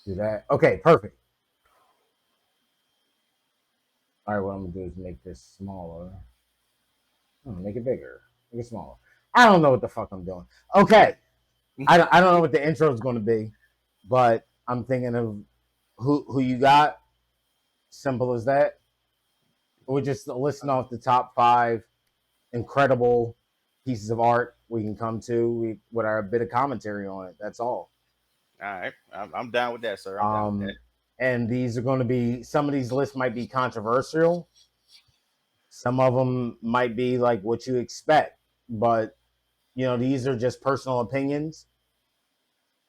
Do that. Okay, perfect. All right, what I'm gonna do is make this smaller. Make it bigger. Make it smaller. I don't know what the fuck I'm doing. Okay, I don't know what the intro is going to be, but I'm thinking of who you got. Simple as that. We're just listing off the top five incredible pieces of art we can come to with our bit of commentary on it. That's all. All right, I'm down with that, sir. I'm down with that. Um, and these are going to be some of these lists might be controversial. Some of them might be like what you expect, but these are just personal opinions.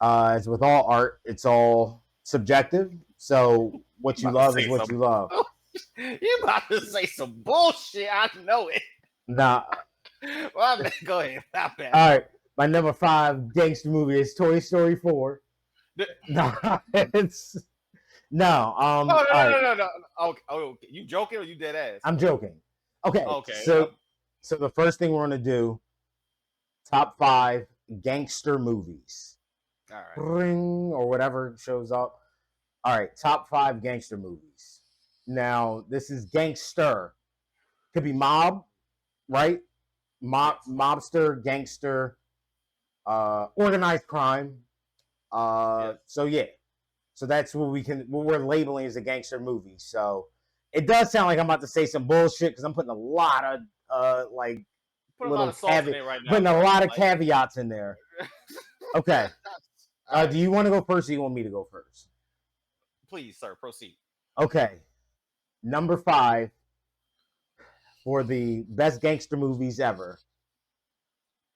As with all art, it's all subjective. So You what you about to love is say what some? you love. You about to say some bullshit? I know it. Now, Well, go ahead. My bad. all right, my number five gangster movie is Toy Story 4. No, No, it's no. no, All no, right, no, no, no. Okay, okay. You joking or you dead ass? I'm joking. Okay, Okay. so the first thing we're gonna do top five gangster movies. All right. Ring or whatever shows up. All right, top five gangster movies. Now this is gangster. Could be mob, right? Yes. Mobster, gangster, organized crime. Yes. So yeah, so that's what we're labeling as a gangster movie. So it does sound like I'm about to say some bullshit because I'm putting a lot of like Put a lot little of sauce in caveat, it right now, putting a sir. lot of Like, caveats in there. Okay, all right. do you want to go first? Or you want me to go first? Please, sir, proceed. Okay, number five for the best gangster movies ever.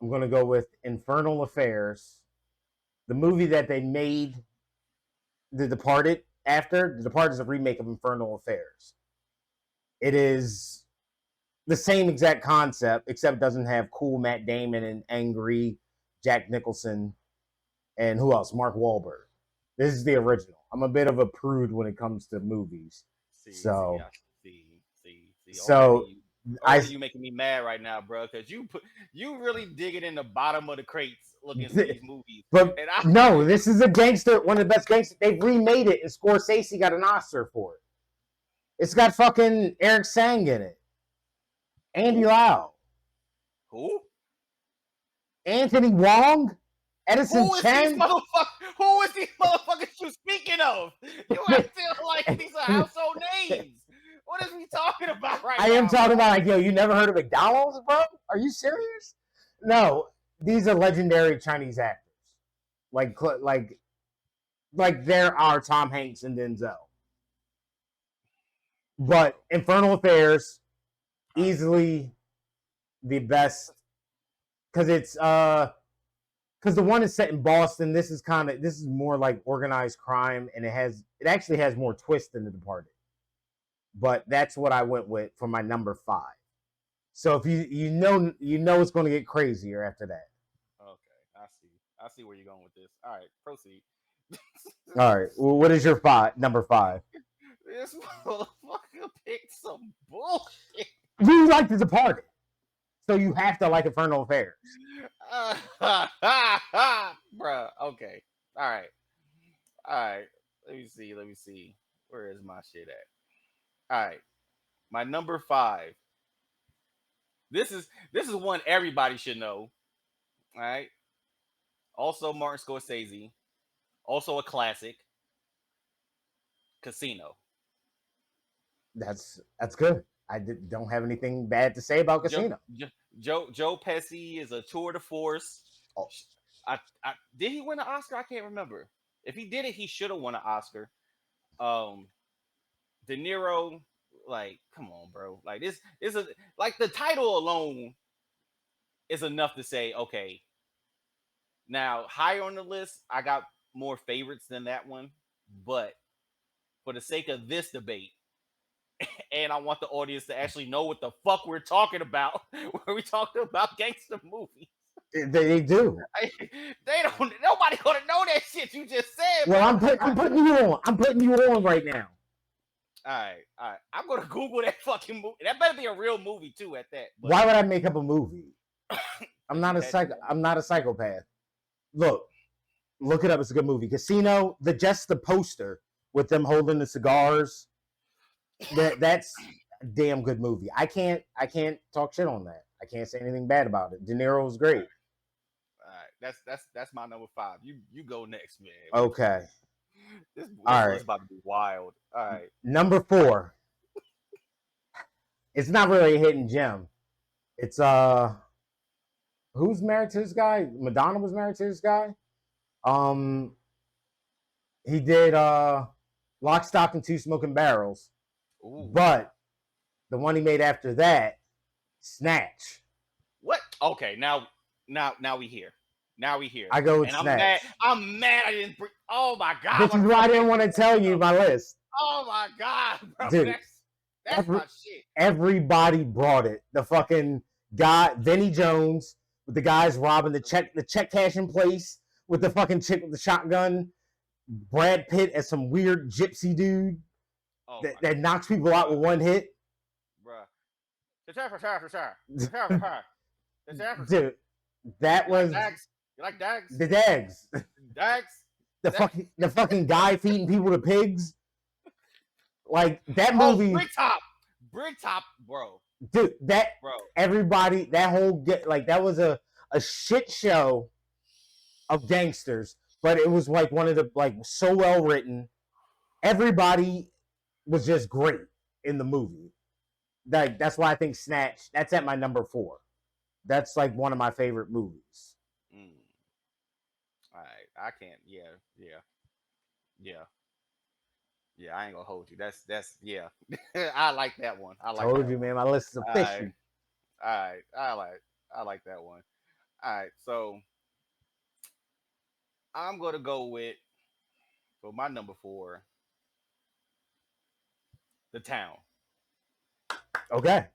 I'm gonna go with Infernal Affairs, the movie that they made The Departed after. The Departed is a remake of Infernal Affairs. It is the same exact concept, except it doesn't have cool Matt Damon and angry Jack Nicholson and who else? Mark Wahlberg. This is the original. I'm a bit of a prude when it comes to movies, See, so see. so I Already, you making me mad right now, bro. Because you really digging in the bottom of the crates looking for these movies, but and I, no, this is a gangster, one of the best gangsters. They've remade it, and Scorsese got an Oscar for it. It's got fucking Eric Sang in it, Andy who, Lau, who, Anthony Wong, Edison who is these Chen. motherfuckers? Who is these motherfuckers you speaking of? You acting like these are household names. What is we talking about right I am now, bro? talking about like, yo, you never heard of McDonald's, bro? Are you serious? No, these are legendary Chinese actors. Like there are Tom Hanks and Denzel. But Infernal Affairs, All right. easily the best because it's because the one is set in Boston. This is more like organized crime, and it actually has more twist than The Departed. But that's what I went with for my number five. So if you know it's going to get crazier after that. Okay, I see. I see where you're going with this. All right, proceed. All right, well, what is your number five? This motherfucker picked some bullshit. You like The Departed, so you have to like Infernal Affairs. Bruh, okay. All right. All right. Let me see. Let me see. Where is my shit at? All right. My number five. This is one everybody should know. All right. Also Martin Scorsese. Also a classic. Casino. That's good. Don't have anything bad to say about Joe Casino. Joe Pesci is a tour de force. Oh, I did he win an Oscar? I can't remember. If he did it, he should have won an Oscar. Um, De Niro, like, come on, bro. Like this is a like the title alone is enough to say, okay. Now, higher on the list, I got more favorites than that one, but for the sake of this debate, and I want the audience to actually know what the fuck we're talking about when we talking about gangster movies. they do. They don't. Nobody gonna know that shit you just said, Well, bro. I'm putting you on. I'm putting you on right now. All right. I'm gonna Google that fucking movie. That better be a real movie too, at that. But Why would I make up a movie? because you had to know. I'm not a psychopath. Look, Look it up. It's a good movie. Casino. Just the poster with them holding the cigars. That's a damn good movie. I can't talk shit on that. I can't say anything bad about it. De Niro's great. All right, that's my number 5. You go next, man. Okay. This All list right. about to be wild. All right. Number 4. It's not really a hidden gem. It's who's married to this guy? Madonna was married to this guy. Um, he did Lock, Stock, and Two Smoking Barrels, Ooh. but the one he made after that, Snatch. What? Okay, now we here. Now we here. I go with And Snatch. I'm mad I didn't bring. Oh my god. This is why I didn't want to tell you my list. Oh my god, bro. Dude, That's my shit. Everybody brought it. The fucking guy, Vinny Jones, with the guys robbing the check cashing place, with the fucking chick with the shotgun. Brad Pitt as some weird gypsy dude that knocks people out with one hit. Bruh. Dude, that was You like Dags? the Dags. Dags? The fucking guy feeding people to pigs. Like that movie. Brick Top, bro. Dude, everybody, that whole that was a shit show of gangsters, but it was like one of the so well written. Everybody was just great in the movie. That's why I think Snatch. That's at my number 4. That's like one of my favorite movies. All right, I can't. Yeah. I ain't gonna hold you. That's yeah. I like that one. Told you, man. My list is official. All right. I like that one. All right, so I'm gonna go with for my number 4, The Town. Okay.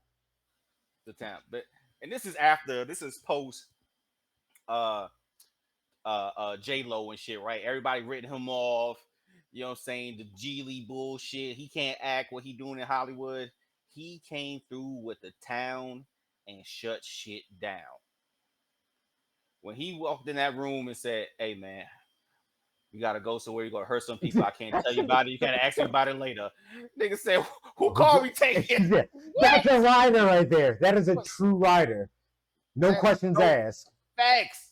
The Town, and this is post J Lo and shit, right? Everybody written him off. You know what I'm saying? The Geely bullshit. He can't act what he doing in Hollywood. He came through with The Town and shut shit down. When he walked in that room and said, "Hey man, you gotta go somewhere. You're gonna hurt some people. I can't tell you about it. You gotta ask me about it later." Nigga said, "Who called me taking?" Yeah, that's a rider right there. That is a true rider. No questions asked. Facts.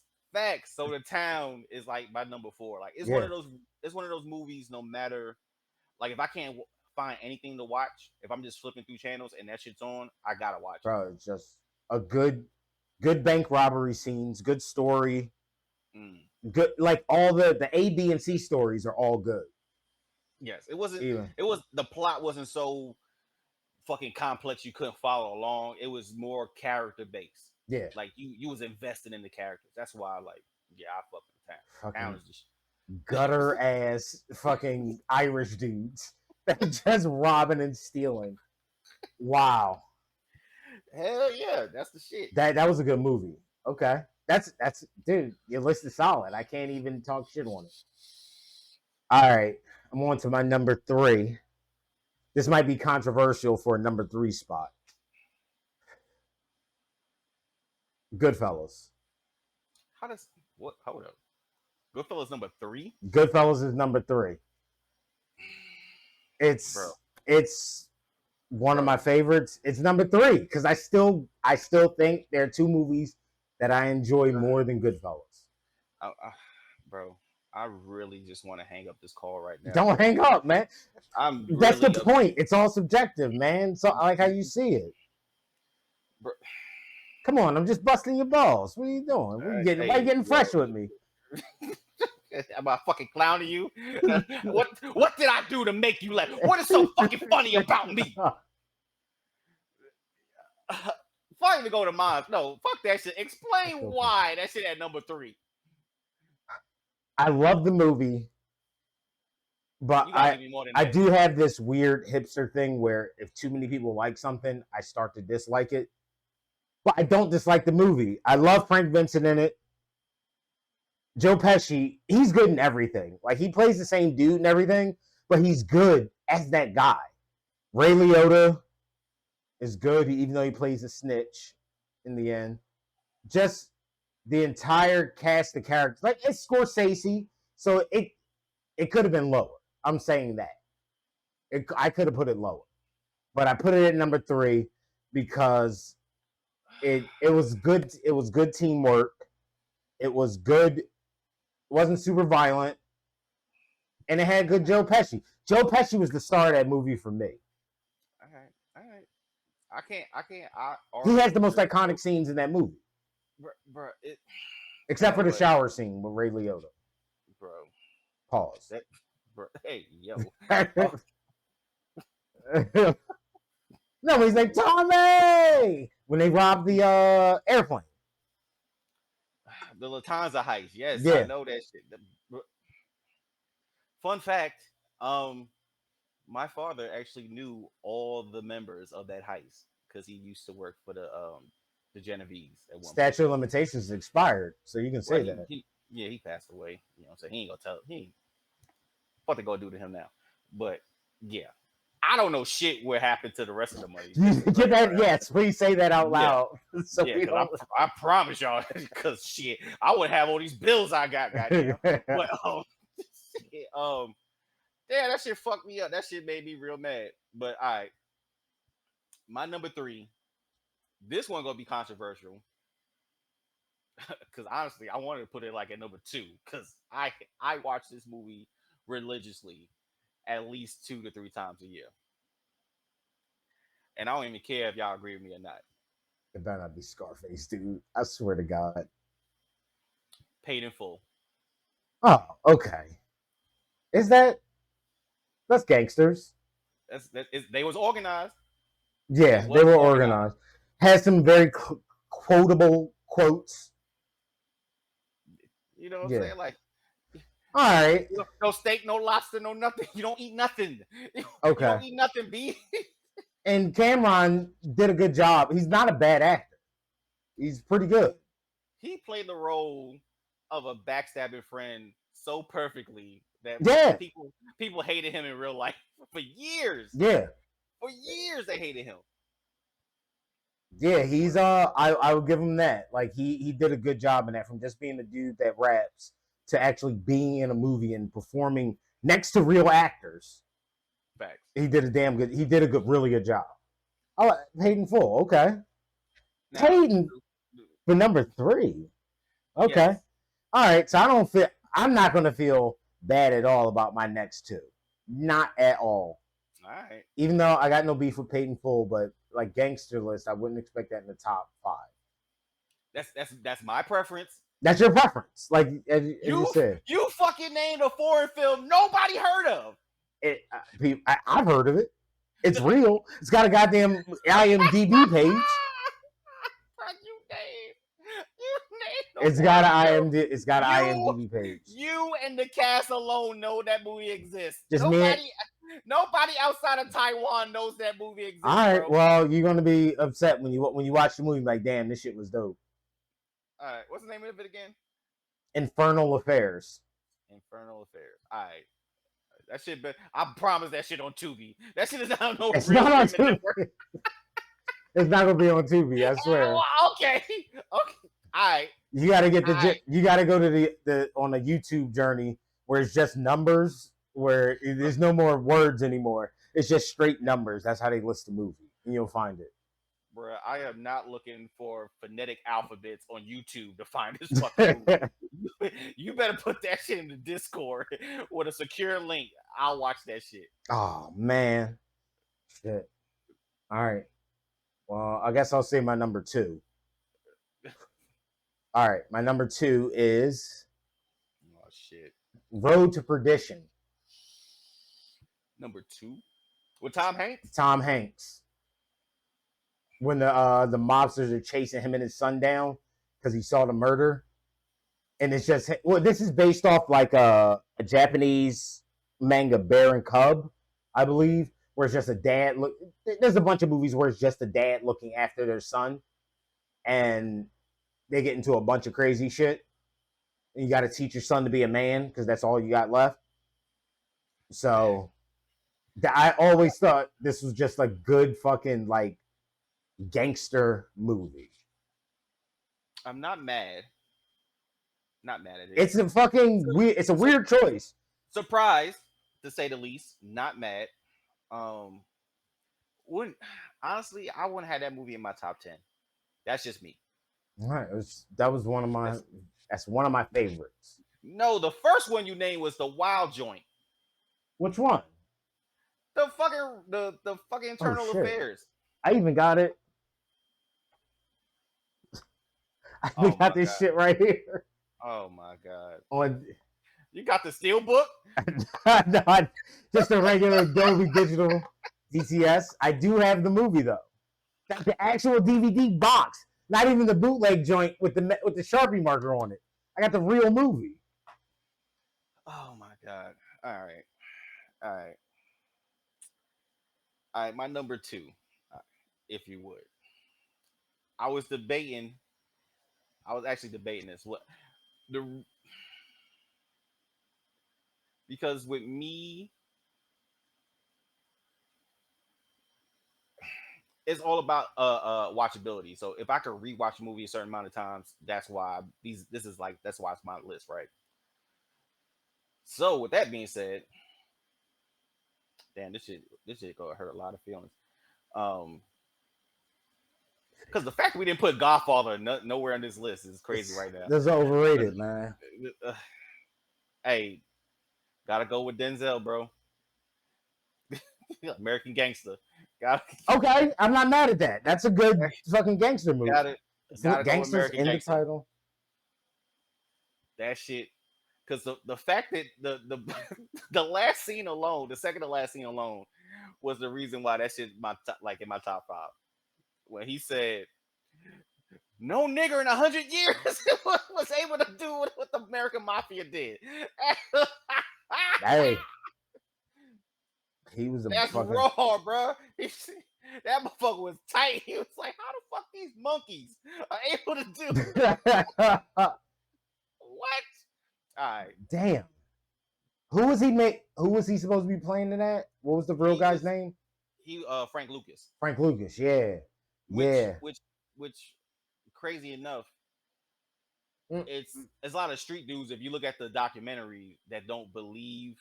So The Town is like my number 4. Like it's one of those. It's one of those movies. No matter, like if I can't find anything to watch, if I'm just flipping through channels and that shit's on, I gotta watch it. Bro, it's just a good bank robbery scenes, good story, good like all the A, B, and C stories are all good. Yes, it wasn't. It was the plot wasn't so fucking complex you couldn't follow along. It was more character based. Yeah, like you was invested in the characters. That's why I fuck with The Town. Town is just gutter ass fucking Irish dudes that just robbing and stealing. Wow. Hell yeah, that's the shit. That was a good movie. Okay. That's dude, your list is solid. I can't even talk shit on it. All right. I'm on to my number 3. This might be controversial for a number 3 spot. Goodfellas. Hold up. Goodfellas number 3? Goodfellas is number 3. It's one of my favorites. It's number 3 because I still think there are 2 movies that I enjoy more than Goodfellas. Bro, I really just want to hang up this call right now. Don't hang up, man. That's the point. It's all subjective, man. So I like how you see it. Bro. Come on, I'm just busting your balls. What are you doing? Why are you getting fresh with me? Am I fucking clowning you? What did I do to make you laugh? What is so fucking funny about me? Fuck to go to mine. No, fuck that shit. Explain why that shit at number 3. I love the movie, but I do have this weird hipster thing where if too many people like something, I start to dislike it. But I don't dislike the movie. I love Frank Vincent in it. Joe Pesci, he's good in everything. Like he plays the same dude and everything, but he's good as that guy. Ray Liotta is good, even though he plays a snitch in the end. Just the entire cast of characters. Like it's Scorsese. So it could have been lower. I'm saying that I could have put it lower, but I put it at number 3 because it was good. It was good teamwork. It was good. It wasn't super violent, and it had good Joe Pesci. Joe Pesci was the star of that movie for me. All right, all right. I He argue has the with most your, iconic scenes in that movie, bro. It, except for the but shower scene with Ray Liotta. bro, Pause. that, bro. Hey, yo. No, Oh, he's like Tommy when they robbed the airplane. the Latanza heist. Yes, I Yeah, know that shit. Fun fact. Um, my father actually knew all the members of that heist because he used to work for the Genovese at one point. statute of limitations is expired, so you can Well, say that. he yeah, he passed away. You know what I'm saying? He ain't gonna tell he ain't what they gonna do to him now. But yeah. I don't know shit what happened to the rest of the money. You Just let get it that? know that. Yes, please say that out Yeah. loud. So Yeah, we because I promise y'all, because shit, I would have all these bills I got, goddamn. don't. But shit, yeah, that shit fucked me up. That shit made me real mad. But all right, my number 3. This one gonna be controversial because honestly, I wanted to put it like at number 2 because I watch this movie religiously at least 2 to 3 times a year, and I don't even care if y'all agree with me or not. It better not be Scarface, dude. I swear to God. Paid in full. Oh, okay. Is that's gangsters? They was organized. They Yeah, they was were organized. organized. Has some very quotable quotes. You know what I'm Yeah. saying? Like, All right. no steak, no lobster, no nothing. You don't eat nothing. You don't Okay. eat nothing, B. And Cameron did a good job. He's not a bad actor. He's pretty good. He played the role of a backstabbing friend so perfectly that Yeah. people hated him in real life for years. Yeah. For years, they hated him. Yeah, he's I would give him that. Like he did a good job in that, from just being a dude that raps to actually being in a movie and performing next to real actors. Facts. He did a damn good. He did a really good job. Oh, Hayden Full. Okay, Now, Hayden for number 3. Okay, yes. all right. So I don't feel. I'm not gonna feel bad at all about my next 2. Not at all. All right. Even though I got no beef with Peyton Full, but like gangster list, I wouldn't expect that in the top 5. That's my preference. That's your preference, like as you You said. you fucking named a foreign film nobody heard of. I've heard of it. It's real. It's got a goddamn IMDb page. You named a It's got foreign an film. IMDb. It's got an You IMDb page. you and the cast alone know that movie exists. Just me. Nobody outside of Taiwan knows that movie All exists, right. bro. Well, you're gonna be upset when you watch the movie. Like, damn, this shit was dope. All right, what's the name of it again? Infernal Affairs. Infernal Affairs. All right, that shit. I promise that shit on Tubi. That shit is not no It's real not on streaming Tubi. network. It's not gonna be on Tubi. I swear. Okay, okay. All right, You gotta get all right. You gotta go to the on a YouTube journey where it's just numbers, where there's no more words anymore. It's just straight numbers. That's how they list the movie, and you'll find it. Bruh, I am not looking for phonetic alphabets on YouTube to find this fucking movie. You better put that shit in the Discord with a secure link. I'll watch that shit. Oh man, shit. All right. Well, I guess I'll say my number 2. All right, my number 2 is Oh shit. Road to Perdition. Number 2 with Tom Hanks. Tom Hanks. When the mobsters are chasing him and his son down because he saw the murder, and it's just, well, this is based off like a Japanese manga, Bear and Cub, I believe, where it's just a dad look. There's a bunch of movies where it's just a dad looking after their son, and they get into a bunch of crazy shit. And you got to teach your son to be a man because that's all you got left. So I always thought this was just a good fucking like gangster movie. I'm not mad Not mad at it. It's a fucking weird. It's a Sur- weird choice. Surprised, to say the least. Not mad. Um, wouldn't honestly, I wouldn't have that movie in my top 10. That's just me. All right, that was one of my. That's, That's one of my favorites. no, the first one you named was the Wild Joint. Which one? The fucking Oh Internal shit! Affairs. I even got it. I even Oh got my this god. shit right here Oh my god. on. You got the steel book? Not just a regular Adobe Digital DTS. I do have the movie though. The actual DVD box, not even the bootleg joint with the Sharpie marker on it. I got the real movie. Oh my god. All right. All right. All right, my number 2, uh, if you would. I was debating. I was actually debating this. What the because with me, it's all about watchability. So if I could rewatch a movie a certain amount of times, that's why that's why it's my list, right? So with that being said, damn, this shit gonna hurt a lot of feelings. Um, because the fact that we didn't put Godfather nowhere on this list is crazy right now. This is overrated, man. Uh, hey, gotta go with Denzel, bro. American Gangster. Got Okay, I'm not mad at that. That's a good fucking gangster movie. gotta gotta go with Gangsters American in the Gangster. title. That shit, because the fact that the the last scene alone, the second to last scene alone, was the reason why that shit like in my top 5. When he said, "No nigger in 100 years was able to do what the American Mafia did." Hey, he was a That's fucking. raw, bro. That motherfucker was tight. He was like, "How the fuck these monkeys are able to do what?" All right, Damn. Who was he make? Who was he supposed to be playing in that? What was the real he guy's was name? he Frank Lucas, Frank Lucas. Yeah, which yeah. which which crazy enough, Mm, it's a lot of street dudes. If you look at the documentary, that don't believe,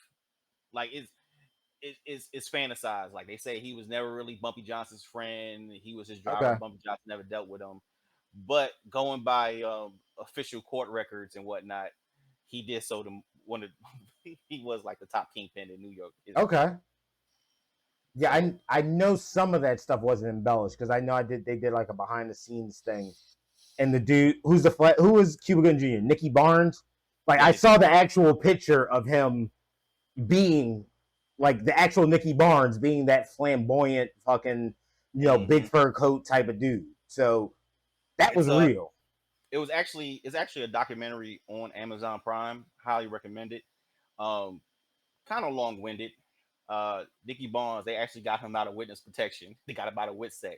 like it's fantasized. Like they say he was never really Bumpy Johnson's friend. He was his driver. okay. Bumpy Johnson never dealt with him. But going by official court records and whatnot, he did so to one of he was like the top kingpin in New York history. Okay. Yeah, So I know some of that stuff wasn't embellished because I know they did like a behind the scenes thing. And the dude who was Cuba Gooding Jr. Nicky Barnes. Like yeah, I Nicky saw the Barnes. actual picture of him being like the actual Nicky Barnes being that flamboyant fucking big Mm-hmm. fur coat type of dude. So that was It's real. it's actually a documentary on Amazon Prime. Highly recommend it. Um, Kind of long winded. Nicky Barnes, they actually got him out of witness protection. They got him out of WITSEC,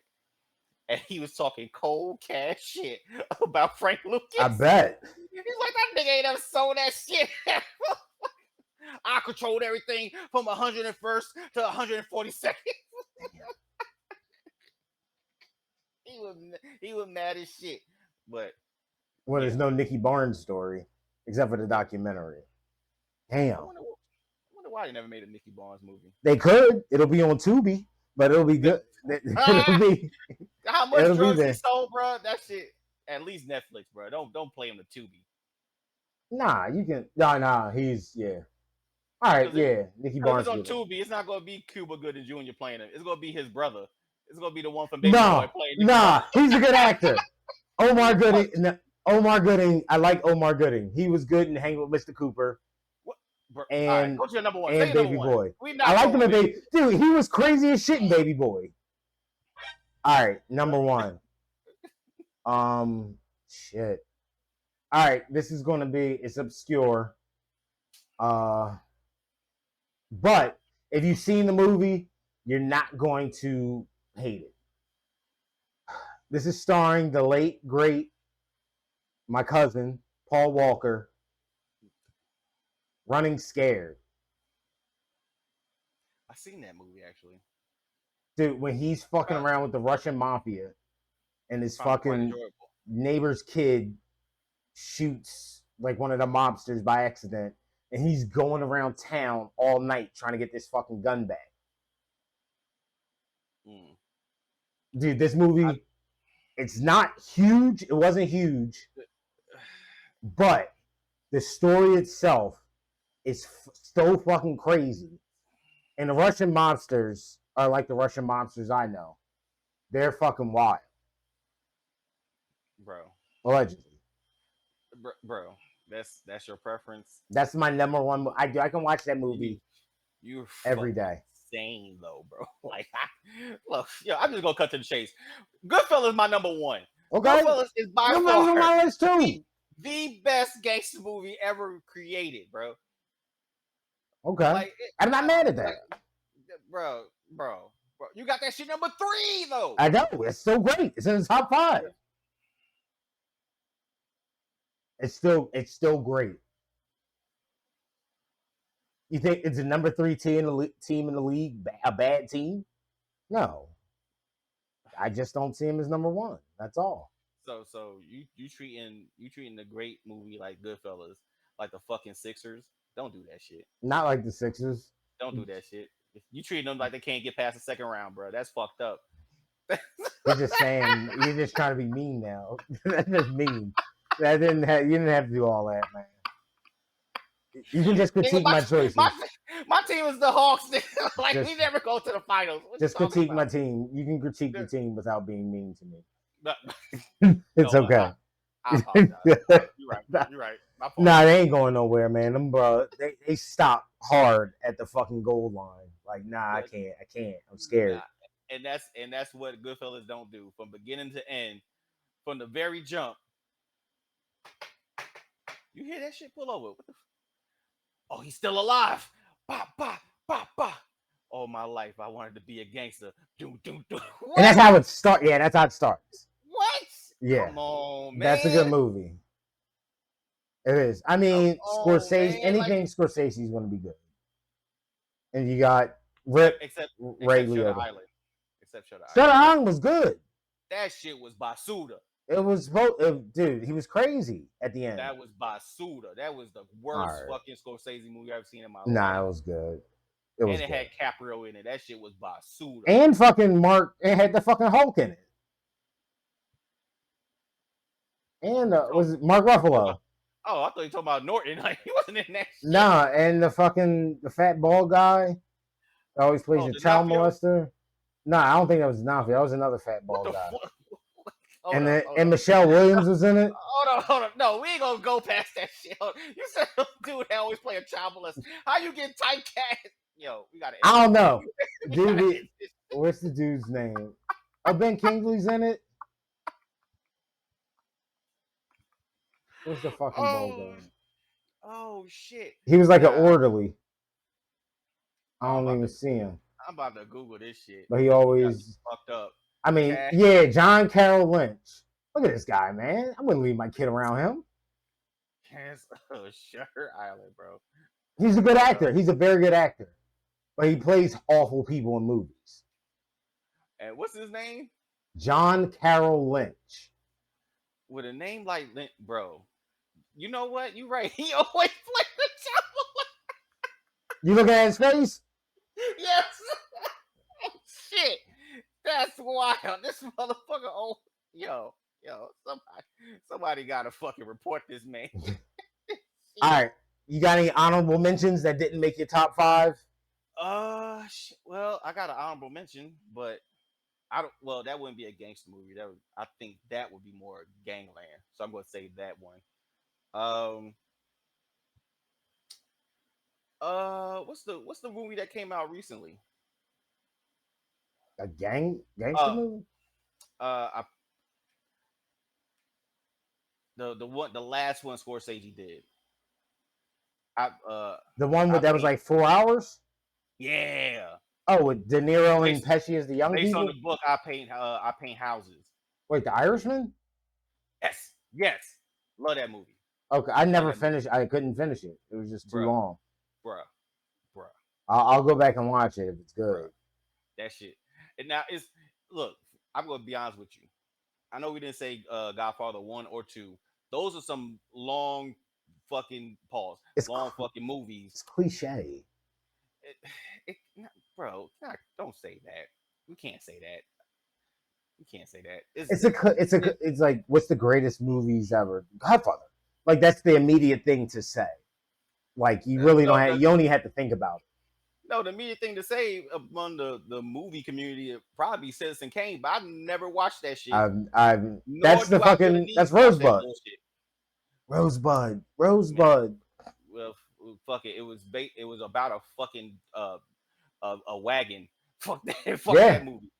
and he was talking cold cash shit about Frank I Lucas. bet. He's like, that nigga ain't ever sold that shit. I controlled everything from 101st to 142nd. Damn. He was mad as shit. But Well, there's yeah, no Nicky Barnes story except for the yeah. documentary. I Damn. wonder why they never made a Nicky Barnes movie. They could. It'll be on Tubi, but it'll be good. It'll Ah, be. how much It'll be drugs he there. sold, bro? That shit. At least Netflix, bro. Don't play him to Tubi. Nah, you can. Nah. He's yeah. All right, Because yeah. Nicky if it's Barnes on good. Tubi, it's not gonna be Cuba Gooding Jr. playing him. It's gonna be his brother. It's gonna be the one from Baby Boy No, playing Nicky Barnes. nah. He's a good actor. Omar Gooding. No, Omar Gooding. I like Omar Gooding. He was good in Hang with Mr. Cooper What? Bro, all right, and go to your number one. Say your number Baby one. Boy. We I not liked going him with in Baby. Baby. Dude, he was crazy as shit in Baby Boy. All right, What? number one. Shit. All right, this is gonna be. It's obscure. Uh, but if you've seen the movie, you're not going to hate it. This is starring the late great my cousin Paul Walker, Running Scared. I seen that movie actually. Dude, when he's fucking Found, around with the Russian mafia and his found it quite fucking enjoyable. neighbor's kid shoots like one of the mobsters by accident, and he's going around town all night trying to get this fucking gun back. Mm. Dude, this I, movie, it's not huge. It wasn't huge, but the story itself is so fucking crazy. And the Russian mobsters are like the Russian mobsters I know. They're fucking wild, bro, allegedly. bro, that's your preference. That's my number one. I can watch that You movie you're every fucking day. insane though, bro. Like, look, yo, I'm just gonna cut to the chase. Goodfellas is my number one. Okay, Goodfellas is by Goodfellas on far my list the, too. the best gangster movie ever created, bro. Okay, Like, I'm not mad at like, that. bro, you got that shit number three though. I know it's so great. It's in the top five. It's still great. You think it's a number three team in the league a bad team? No, I just don't see him as number one. That's all. So you treating the great movie like Goodfellas like the fucking Sixers. Don't do that shit. Not like the Sixers. Don't do that shit. You treating them like they can't get past the second round, bro. That's fucked up. You're just saying. You're just trying to be mean now. That's just mean. That didn't. You didn't have to do all that, man. You can just Nigga, critique my my, choices. my team is the Hawks. Like, Just, we never go to the finals. What you just talking critique my about? team. You can critique the team without being mean to But, me. you It's know what? okay. I apologize. You're right. You're right. My fault. Nah, they ain't going nowhere, man. Them bro, they stop hard at the fucking goal line. Like, nah, I But, can't. I can't. I'm nah. scared. And that's what Goodfellas don't do from beginning to end. From the very jump, you hear that shit pull over. What the oh, he's still alive. Bah, bah, bah, bah. All my life, I wanted to be a gangster. Doom, doom, doom. And What? that's how it start. Yeah, that's how it starts. What? Yeah, Come on, that's a good man. movie. It is. I Come mean, on, Scorsese. man. Like, Anything Scorsese is going to be good. And you got Rip Ray except Shutter Liotta. Island. Except Shutter Shutter Island. Island was good. That shit was basuda. It was dude. He was crazy at the end. That was basuda. That was the All worst right. fucking Scorsese movie I've ever seen in my Nah, life. it was good. It And was it good. had Caprio in it. That shit was basuda. And fucking Mark. It had the fucking Hulk in it. And was it Mark Ruffalo? Oh, I thought you were talking about Norton. Like, he wasn't in that shit. Nah, and the fat bald guy that always plays Oh, the child D'Onofrio? Molester. Nah, I don't think that was Nafi. That was another fat What bald the guy. fuck? Hold up, hold And up. Michelle Williams was in it. Hold up. No, we ain't gonna go past that shit. You said dude that always play a child molester. How you get typecast? Yo, we gotta end I this don't shit. know, We gotta dude. end this. What's the dude's name? Oh, Ben Kingsley's in it. Where's the fucking bald Oh, guy? oh shit. He was like an Nah, orderly. I oh, don't even see him, I'm about to Google this shit. but he You got me always. fucked up. I mean, Cash yeah, John Carroll Lynch. Look at this guy, man. I wouldn't leave my kid around him. Shutter Island, bro. He's a good Hold up. actor. He's a very good actor, but he plays awful people in movies. And what's his name? John Carroll Lynch. With a name like bro. You know what? You right. He always plays the You looking at his face? yes. Shit. That's wild. This motherfucker. Oh, yo. Somebody gotta fucking report this man. All right. You got any honorable mentions that didn't make your top five? Well, I got an honorable mention, but I don't. Well, that wouldn't be a gangster movie. I think that would be more Gangland. So I'm going to say that one. Um. What's the movie that came out recently? A gangster Uh. movie? I, the last one Scorsese did. The one I that was paint. like 4 hours? Yeah. Oh, with De Niro and Based Pesci as the young based on the people? book, I paint houses. Wait, The Irishman? Yes. Love that movie. Okay, I Love never that movie, finished. I couldn't finish it. It was just too bruh, long. bruh, bruh, I'll go back and watch it if it's bruh. good. That shit. And now it's look. I'm gonna be honest with you. I know we didn't say Godfather 1 or 2. Those are some long fucking pause, It's long fucking movies. it's cliche. It, bro, don't say that. We can't say that. We can't say that. It's like what's the greatest movies ever? Godfather. Like that's the immediate thing to say. Like you really don't no, have. You only have to think about it. no. The immediate thing to say among the movie community would probably be Citizen Kane, but I've never watched that shit. Nor That's the do I feel the fucking. need That's to watch that Rosebud. bullshit. Rosebud. Man, Rosebud. well, fuck it. It was about a fucking a wagon. Fuck that. Fuck that Yeah. movie.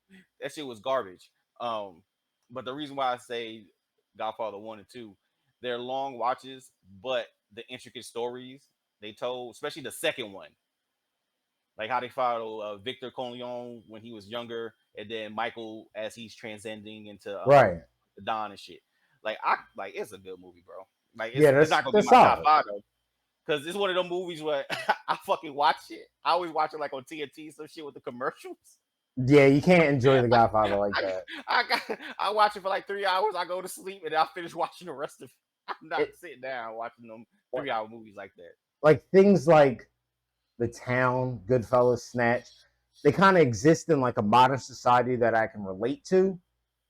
That shit was garbage. But the reason why I say Godfather 1 and 2, they're long watches, but the intricate stories they told, especially the second one, like how they follow Victor Corleone when he was younger, and then Michael as he's transcending into Right. the Don and shit. Like it's a good movie, bro. Like Yeah. it's not gonna be That's my top solid. five though, because it's one of those movies where I fucking watch it. I always watch it like on TNT, some shit with the commercials. Yeah. You can't enjoy The Godfather like that. I watch it for like 3 hours. I go to sleep and I'll finish watching the rest of it. I'm not It sitting down watching them 3 hour movies like that. like things like The Town, Goodfellas, Snatch. They kind of exist in like a modern society that I can relate to,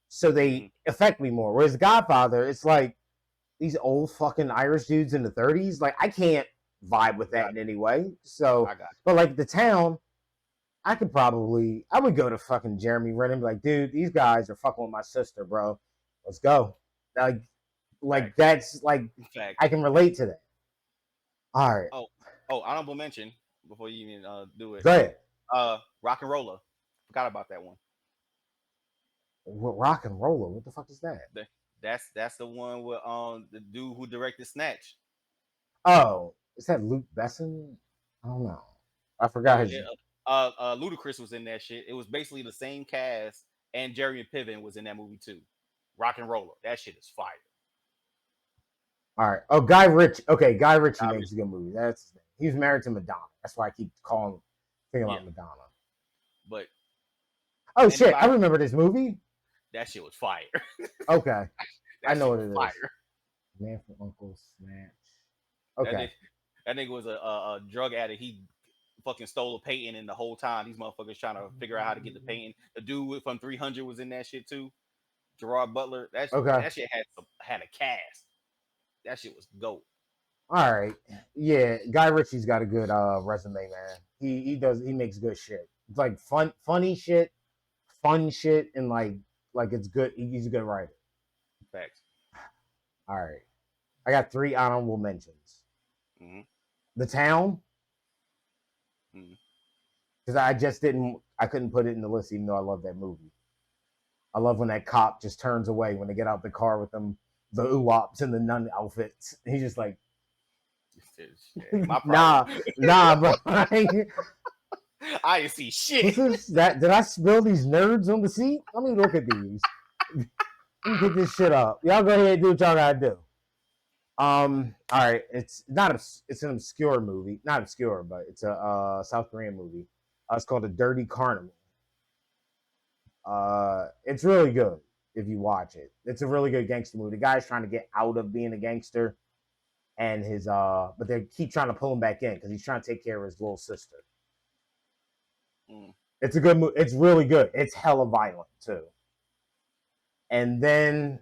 so Mm-hmm. they affect me more. Whereas Godfather, it's like these old fucking Irish dudes in the 30s. Like I can't vibe with that Got in it. any way. So, I got but like The Town, I would go to fucking Jeremy Renner and be like, dude, these guys are fucking with my sister, bro. Let's go. Like, you. like Facts. that's like Facts. I can relate to that. All right, Oh, honorable mention before you even do it. go ahead. Rock and Roller. Forgot about that one. What rock and roller? What the fuck is that? That's the one with the dude who directed Snatch. Oh, is that Luke Besson? I don't know. I forgot No, his. Ludacris was in that shit. It was basically the same cast, and Jeremy Piven was in that movie too. Rock and Roller. That shit is fire. All right. Oh, Guy Ritchie. Okay, Guy Ritchie makes Obviously. good movies. That's his name. He was married to Madonna. That's why I keep thinking Yeah, about Madonna. but Oh shit! I anybody, remember this movie. that shit was fire. Okay, I That know shit what was it is. fire. Man from Uncle Snatch. That Okay. nigga, that nigga was a drug addict. He fucking stole a painting, and the whole time these motherfuckers trying to figure out how to get the painting. The dude from 300 was in that shit too. Gerard Butler. Okay. That shit had a cast. That shit was goat. All right. Yeah, Guy Ritchie's got a good resume, man. He makes good shit. It's like funny shit, fun shit, and like it's good. He's a good writer. Facts. All right. I got 3 honorable mentions. Mm-hmm. The Town, Mm-hmm. because I couldn't put it in the list even though I love that movie. I love when that cop just turns away when they get out the car with them, the oops and the nun outfits. He's just like, Shit, my problem. nah, nah, bro. I didn't see What's shit. this? Did I spill these nerds on the seat? Let me look at these. Let me get this shit up. Y'all go ahead and do what y'all gotta do. All right. It's an obscure movie. Not obscure, but it's a South Korean movie. It's called A Dirty Carnival. It's really good if you watch it. It's a really good gangster movie. The guy's trying to get out of being a gangster, and but they keep trying to pull him back in because he's trying to take care of his little sister. Mm. It's a good movie. It's really good. It's hella violent too. And then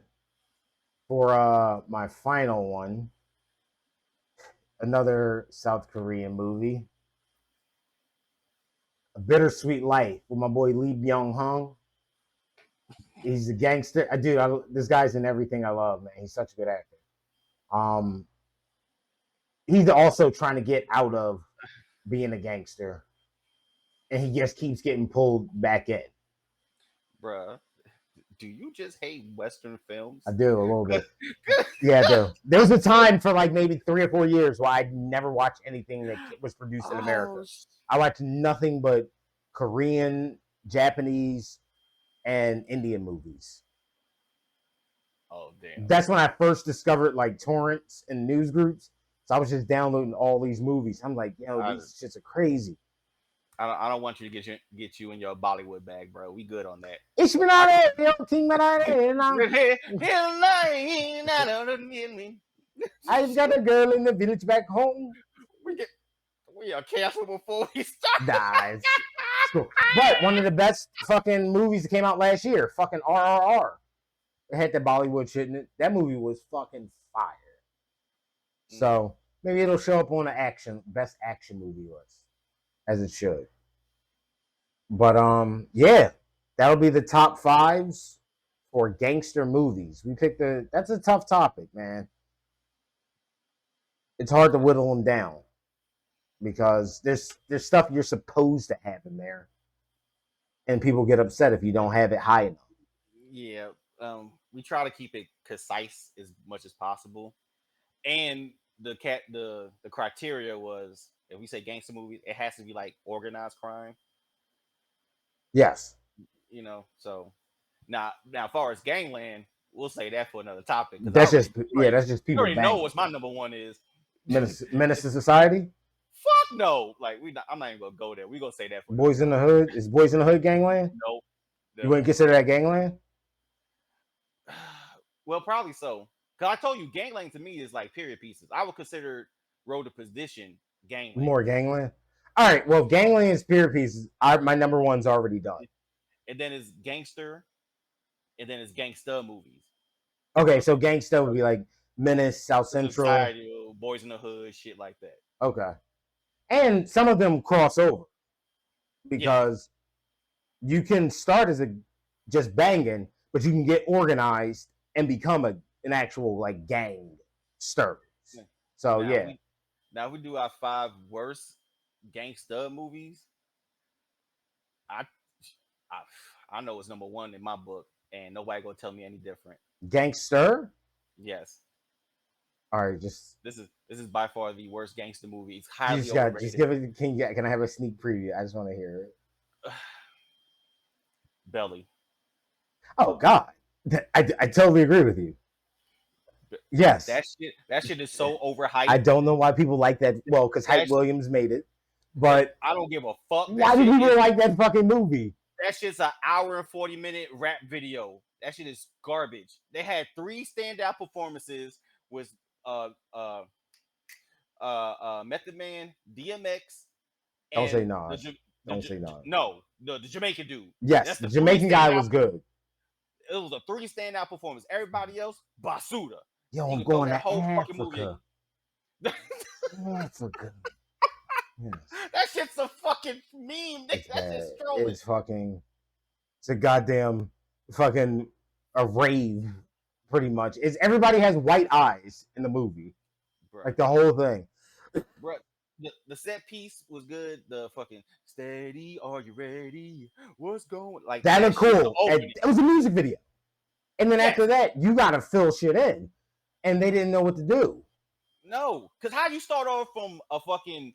for my final one, another South Korean movie, A Bittersweet Life with my boy Lee Byung Hun. He's a gangster. This guy's in everything I love, man. He's such a good actor. Um, he's also trying to get out of being a gangster, and he just keeps getting pulled back in. Bruh, do you just hate Western films? I do a little bit. Yeah, I do. There was a time for like maybe 3 or 4 years where I never watched anything that was produced in America. Oh, I watched nothing but Korean, Japanese, and Indian movies. oh damn. That's when I first discovered like torrents and news groups. So I was just downloading all these movies. I'm like, I, these shits are crazy. I don't want you to get you in your Bollywood bag, bro. We good on that. Ishminare, King Manare, Hell, I've got a girl in the village back home. we get we are canceled before we start. Nah, it's cool. But one of the best fucking movies that came out last year, fucking RRR. It had the Bollywood shit in it. That movie was fucking fire. Mm. So maybe it'll show up on the best action movie list, as it should. But yeah, that'll be the top fives for gangster movies. We picked that's a tough topic, man. It's hard to whittle them down because there's stuff you're supposed to have in there, and people get upset if you don't have it high enough. Yeah, we try to keep it concise as much as possible, and the criteria was if we say gangster movies, it has to be like organized crime, Yes, So now, as far as Gangland, we'll say that for another topic because that's just yeah, that's just you people already know banging. what my number one is. Menace to Society, Fuck no, like I'm not even gonna go there. We gonna say that for another Boys in the Hood. Is Boys in the Hood gangland? time. You No, wouldn't consider that gangland? well, probably so. Cause I told you, Gangland to me is like period pieces. I would consider Road to Position Gangland, More gangland. All right. Well, gangland is period pieces. My number one's already done. and then it's Gangster, and then it's gangsta movies. Okay, so gangsta would be like Menace, South Central. Society, Boys in the Hood, shit like that. Okay, and some of them cross over Yeah, because you can start as a just banging, but you can get organized and become an actual like gang stir. So now yeah, we do our five worst gangsta movies. I I I know it's number one in my book, and nobody gonna tell me any different. gangster. Yes, All right, just this is by far the worst gangster movie. It's you highly just overrated. give it. Can I have a sneak preview? I just want to hear it. Belly. Oh God, I totally agree with you. Yes, That shit is so overhyped. I don't know why people like that. Well, because Hype That Williams made it, but I don't give a fuck. why do people like that fucking movie? That shit's an hour and 40-minute rap video. That shit is garbage. They had three standout performances with uh uh Method Man, DMX, Don't say and Nas. Don't say Nas. no, the Jamaican dude. Yes, That's the the three Jamaican guy standout. was good. It was a three standout performance. Everybody else, basuda. Yo, You I'm can throw going that to whole fucking movie. Africa. Africa. Yes. That shit's a fucking meme. It's That bad. shit's trolling. It's fucking. It's a goddamn fucking a rave, pretty much. It's everybody has white eyes in the movie, Bruh. like the whole thing. Bruh, the set piece was good. The fucking steady, are you ready? What's going like That that looked shit? The cool. opening. It was a music video, and then Yes. after that, you gotta fill shit in, and they didn't know what to do. No, because how you start off from a fucking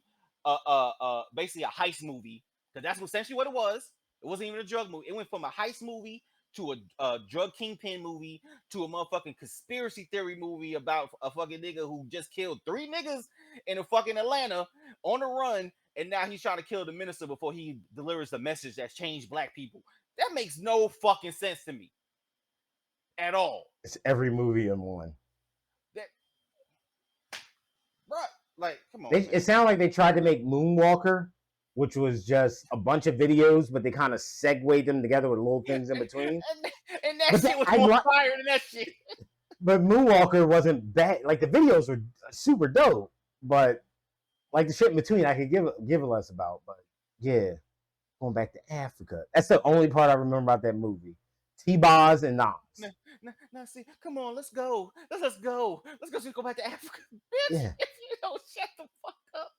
basically a heist movie, because that's essentially what it was. It wasn't even a drug movie. It went from a heist movie to a drug kingpin movie to a motherfucking conspiracy theory movie about a fucking nigga who just killed three niggas in a fucking Atlanta on the run, and now he's trying to kill the minister before he delivers the message that's changed black people. That makes no fucking sense to me at all. It's every movie in one. That, bro, like, come on, It man. sounded like they tried to make Moonwalker, which was just a bunch of videos, but they kind of segued them together with little things in between. And that But shit was more fire than that shit. But Moonwalker wasn't bad. Like the videos were super dope, but like the shit in between, I could give a less about. But yeah, going back to Africa, that's the only part I remember about that movie. T-Boz and Nas. Now, see, come on, let's go. Let's go. Let's go. So we go back to Africa, bitch. Yeah. If you don't shut the fuck up.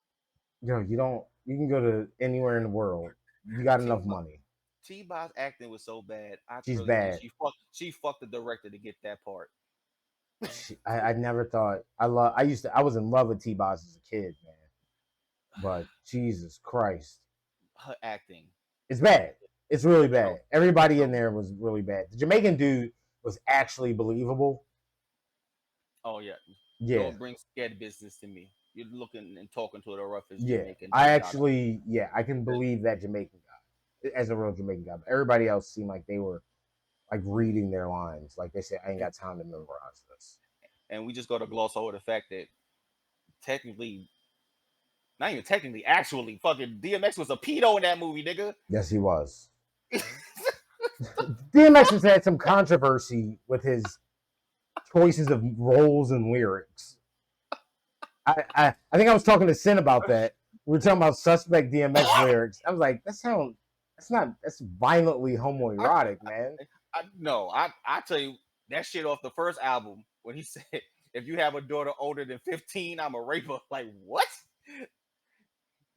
Yo, you don't. You can go to anywhere in the world. You got enough money. T-Bob's acting was so bad. She's really bad. She fucked the director to get that part. I never thought I was in love with T-Boz as a kid, man. But Jesus Christ, Her acting. it's bad. It's really bad. Everybody in there was really bad. The Jamaican dude was actually believable. Oh yeah. Yeah. Don't bring scared business to me. You're looking and talking to the roughest Yeah. Jamaican. I can believe that Jamaican guy as a real Jamaican guy. But everybody else seemed like they were like reading their lines. Like they said, I ain't got time to memorize this. and we just go to gloss over the fact that technically, not even technically, actually, fucking DMX was a pedo in that movie, nigga. Yes, he was. DMX has had some controversy with his choices of roles and lyrics. I think I was talking to Sin about that. We were talking about Suspect DMX lyrics. I was like, that's violently homoerotic, man. I tell you that shit off the first album when he said, "If you have a daughter older than 15, I'm a raper." Like what?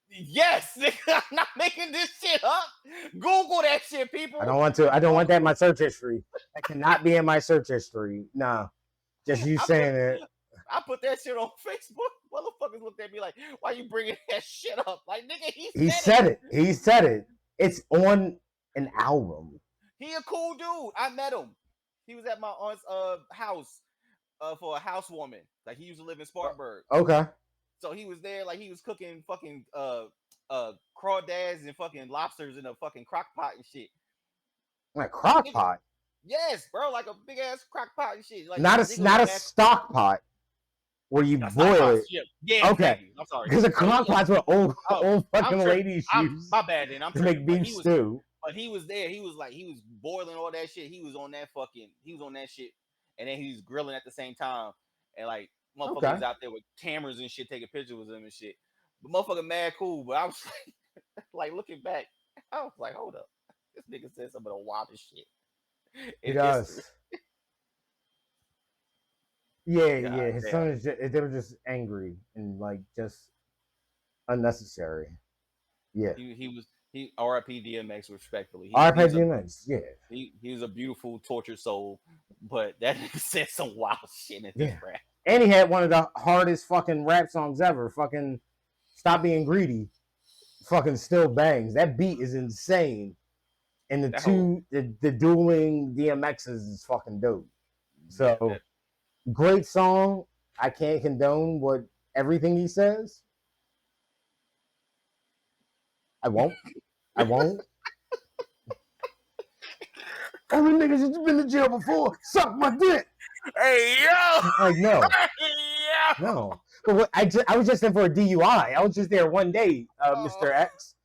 Yes, nigga, I'm not making this shit up. Google that shit, people. I don't want that in my search history. That cannot be in my search history. No, just you saying it. I put that shit on Facebook. Motherfuckers looked at me like, "Why you bringing that shit up?" Like, nigga, He said it. He said it. It's on an album. He a cool dude. I met him. He was at my aunt's house for a housewarming. Like he used to live in Spartanburg. Okay. So he was there, like he was cooking fucking crawdads and fucking lobsters in a fucking crock pot and shit. Like crock pot. Yes, bro, like a big ass crock pot and shit. Like not a stock pot where you boil it. Yeah, okay. Exactly. I'm sorry. Because a crock pot's what old fucking ladies use. My bad, then. I'm to make beef stew. But he was there. He was boiling all that shit. He was on that shit, and then he was grilling at the same time, and like motherfuckers out there with cameras and shit taking pictures with him and shit. But motherfucker mad cool. But I was like looking back, I was like, hold up, this nigga said some of the wildest shit. He does. Yeah. His son is they were just angry and like just unnecessary. Yeah. He R.I.P. DMX respectfully. R.I.P. DMX. Yeah. He was a beautiful tortured soul, but that nigga said some wild shit in this rap. And he had one of the hardest fucking rap songs ever. Fucking Stop Being Greedy. Fucking still bangs. That beat is insane. And the dueling DMXs is fucking dope. So great song. I can't condone everything he says. I won't. Every niggas that's been to jail before suck my dick. Hey yo! Like no. Hey, yo! No. But I was just in for a DUI. I was just there one day, Mr. X.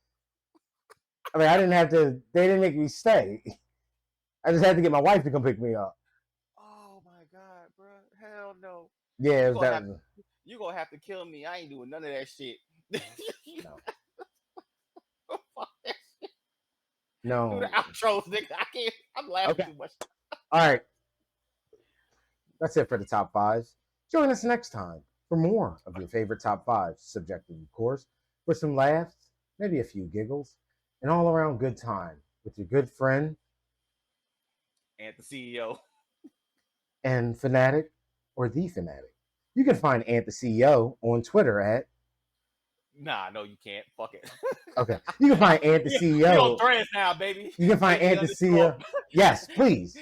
I mean, I didn't have to. They didn't make me stay. I just had to get my wife to come pick me up. Oh my god, bro! Hell no. Yeah, you gonna have to kill me. I ain't doing none of that shit. No. No. Do the outros, nigga. I can't. I'm laughing too much. All right. That's it for the top fives. Join us next time for more of your favorite top fives, subjective, of course, for some laughs, maybe a few giggles, an all around good time with your good friend and the CEO and Fanatic or the Fanatic. You can find Ant the CEO on Twitter at. Nah, no, you can't. Fuck it. Okay. You can find Ant the CEO. We're on Threads now, baby. You can find Ant the CEO. Yes, please.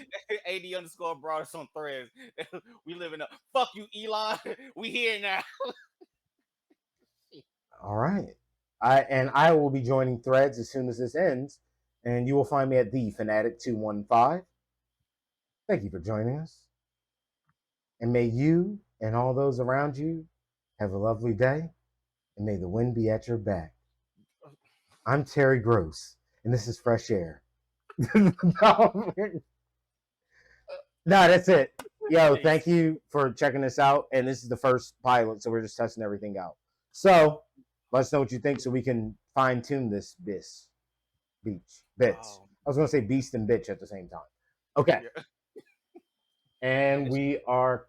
AD_ brought us on Threads. We live in a fuck you, Elon. We here now. All right. I will be joining Threads as soon as this ends, and you will find me at the Fanatic215. Thank you for joining us. And may you and all those around you have a lovely day, and may the wind be at your back. I'm Terry Gross, and this is Fresh Air. No, that's it. Yo, thank you for checking this out. And this is the first pilot, so we're just testing everything out. So let us know what you think so we can fine-tune this bits. I was going to say beast and bitch at the same time. Okay. And we are